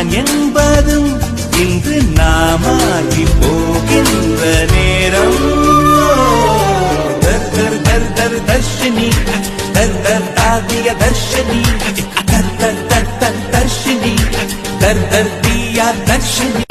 நான் என்பதும் இன்று நாமாகி போகின்ற நேரம். தர் தர் தர் தர் தர்ஷினி தர் தர் தாதிய தர்ஷினி தர் தர் தர் தர் தர்ஷினி தர் தர் தியா தர்ஷினி.